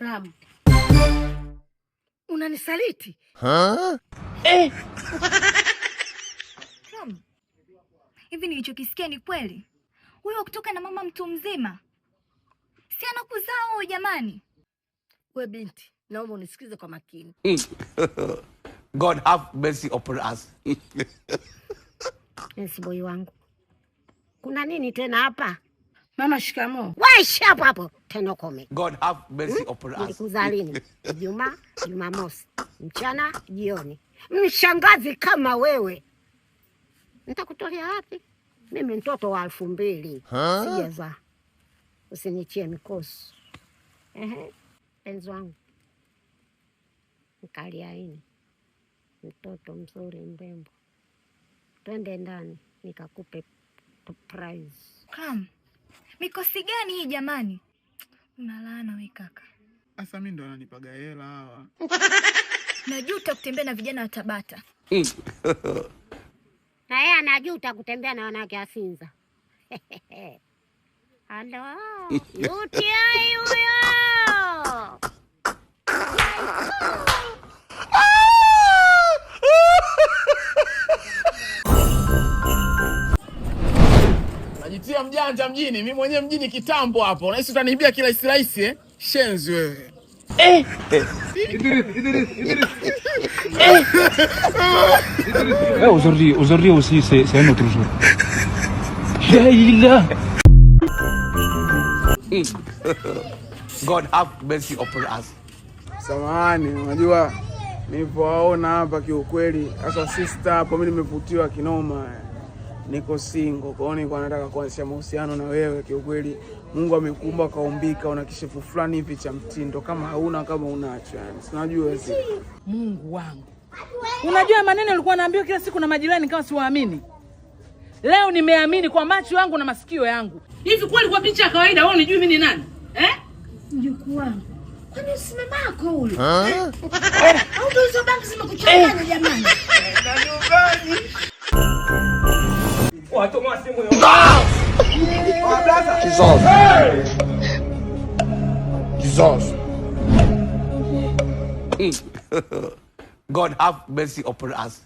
Ram. Unanisaliti? Ram. Hivi nilichokisikia ni kweli? Huyo kutoka na mama mtu mzima? Si anakuzaa huyo jamani? We binti, naomba unisikize kwa makini. God have mercy upon us. Yes, boy wangu. Kuna nini tena hapa? Mama shikamoo. Wewe hapo tena kome. God have mercy upon us. Nilikuzaa lini? Jumamosi, mchana, jioni. Mshangazi kama wewe. Nitakutolea wapi? Mimi mtoto wa 2000. Sijazaa. Usinichie mikosi. Penzi wangu. Mkaliaini. Mtoto mzuri mrembo. Twende ndani nikakupe prize. Ram. Mikosi gani hii jamani? Unalaana wewe kaka. Asa mimi ndo ananipaga hela hawa. Najuta kutembea na vijana wa Tabata. Na yeye anajuta kutembea na wanawake wa Sinza. Halo. Yuti ai huyo. Najitia mjanja mjini, mimi mwenyewe mjini kitambo hapo. Unahisi utaniibia kila rahisi eh? Shenzi wewe. Aujourd'hui aussi c'est un autre jour. God have mercy upon us. Samahani, unajua nilipowaona hapa kiukweli, hasa sister hapo mimi nimevutiwa kinoma. Niko single, kwa hiyo nilikuwa nataka kuanzisha mahusiano na wewe kiukweli. Mungu amekuumba kaumbika, una kishefu fulani hivi cha mtindo, kama hauna kama unacho yani. Sinajua wewe. Mungu wangu. Unajua maneno nilikuwa naambiwa kila siku na majirani kama siwaamini. Leo nimeamini kwa macho yangu na masikio yangu. Hivi kweli kwa picha ya kawaida wewe unijui mimi ni nani? Mjukuu wangu. Kwani si mamako huyo? Au ndio hizo bangi zimekuchanganya jamani? Na nyumbani. Watu mwasimu yo. Jesus. God have mercy upon us.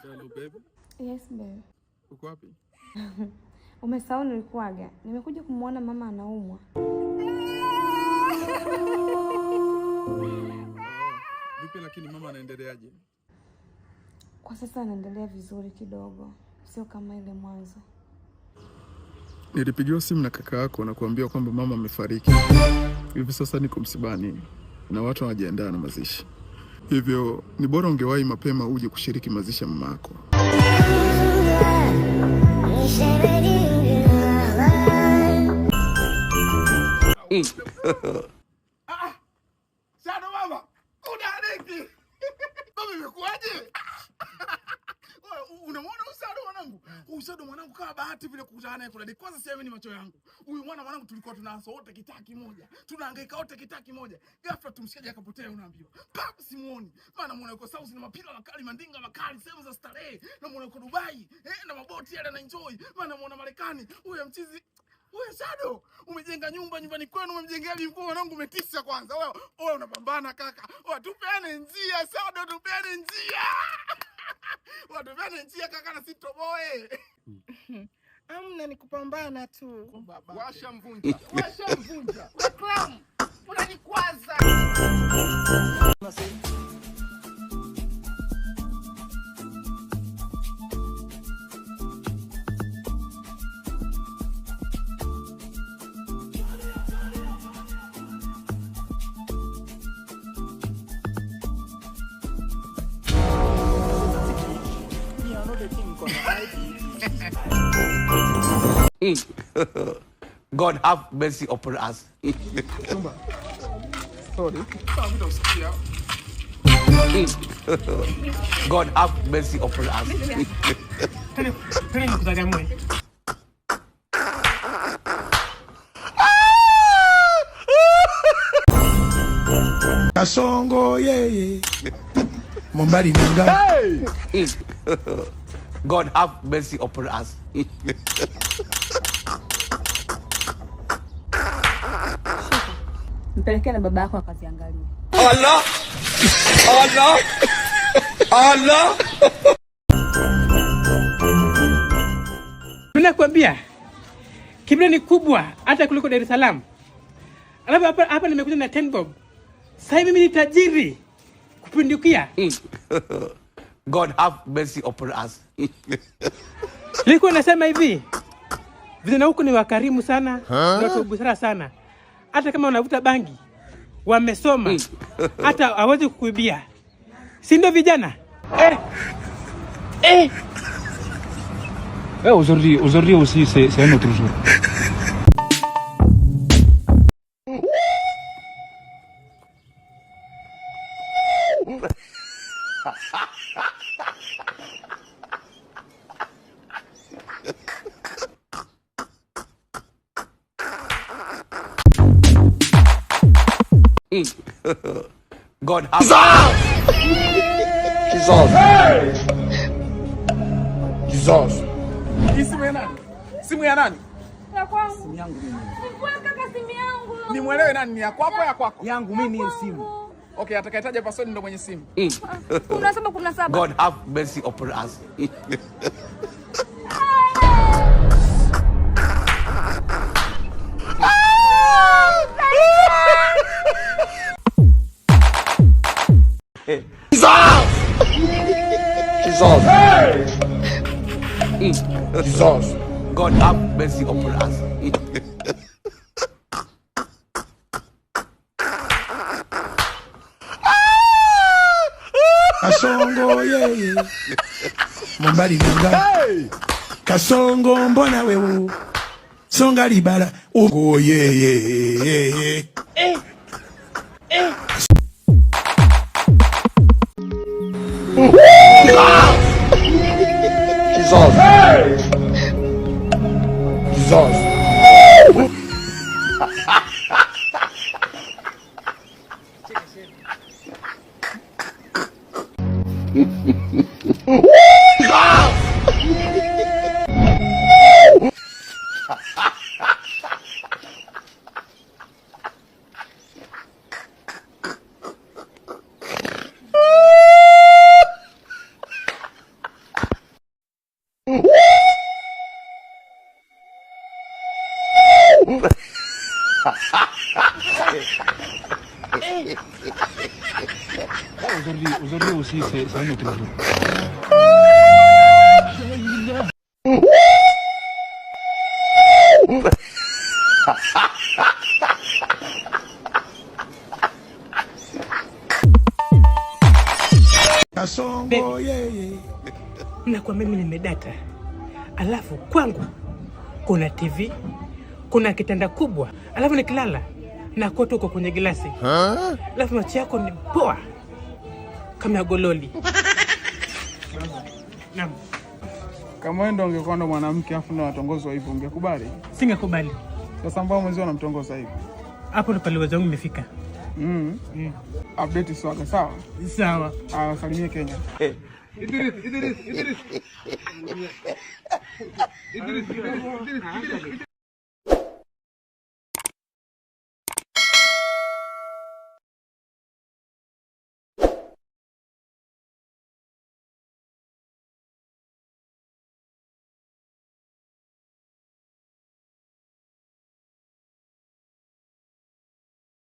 Hello baby. Yes babe. Uko wapi? Umesahau nilikuaga. Nimekuja kumuona mama anaumwa. Vipi lakini mama anaendeleaje? Kwa sasa anaendelea vizuri kidogo. Sio kama ile mwanzo. Nilipigiwa simu na kaka yako na kuambia kwamba mama amefariki. Hivi sasa niko msibani na watu wanajiandaa na mazishi. Hivyo ni bora ungewahi mapema uje kushiriki mazishi ya mama yako. Shadow mama, unaaniki. Mama imekuaje? Unamwona Usado mwanangu? Usado mwanangu kama bahati vile kukutana naye kuna kwanza sasa ni macho yangu. Huyu mwanangu tulikuwa tunaanza wote kitaki moja. Tunahangaika wote kitaki moja. Ghafla tumshikaje akapotea unaambiwa. Pap simuoni. Maana muone uko South na mapila makali mandinga makali sehemu za starehe. Na muone uko Dubai, na maboti yale na enjoy. Maana muone Marekani, huyo mchizi. Wewe Shadow, umejenga nyumba nyumbani kwenu, umemjengea mkuu mwanangu umetisha kwanza. Wewe unapambana kaka. Tupeane njia Shadow, tupeane njia. Watuvane njia kaka na sitoboe. Amna ni kupambana tu. Washa mvunja. Washa mvunja. Clown. Unanikwaza. God have mercy upon us. Sorry. God have mercy upon us. Kasongo yeye. Mombali nanga. God have mercy upon us. Mpelekee na baba yako akaziangalia. Allah! Allah! Allah! Tunakwambia Kibra ni kubwa hata kuliko Dar es Salaam. Alafu hapa nimekuja na 10 bob. Sasa mimi ni tajiri kupindukia. God have mercy upon us. Liko nasema hivi. Vijana huku ni wakarimu sana, ni watu busara sana. Hata kama unavuta bangi, wamesoma. Hata hawezi kukuibia. Si ndio vijana? Aujourd'hui aussi, c'est un autre jour. God have Jesus. Simu ya nani? Ya kwangu. Simu yangu mimi. Kaka, simu yangu. Ni mwelewe nani, ni ya kwako ya kwako? Yangu mimi ni simu. Okay, atakayetaja password ndo mwenye simu. 17. God have mercy upon us. Jesus. God have mercy upon us. Kasongo yeye. Mombali nanga. Kasongo mbona wewe? Songa libala. Oh yeye. Jesus. Aujourd'hui aussi, c'est un autre jour. Kasongo yeye. Nakwambia mimi nimedata. Alafu kwangu kuna TV, kuna kitanda kubwa. Alafu nikilala na koto uko kwenye glasi. Alafu macho yako ni poa kama ya gololi. Naam. Kama wewe ndo ungekuwa ndo mwanamke afu ndo watongozwa hivyo ungekubali? Singekubali. Sasa mbona mwenzio anamtongoza hivi? Hapo ndo pale uwezo wangu imefika. Update swaga sawa? Sawa. Salimie Kenya. Idris.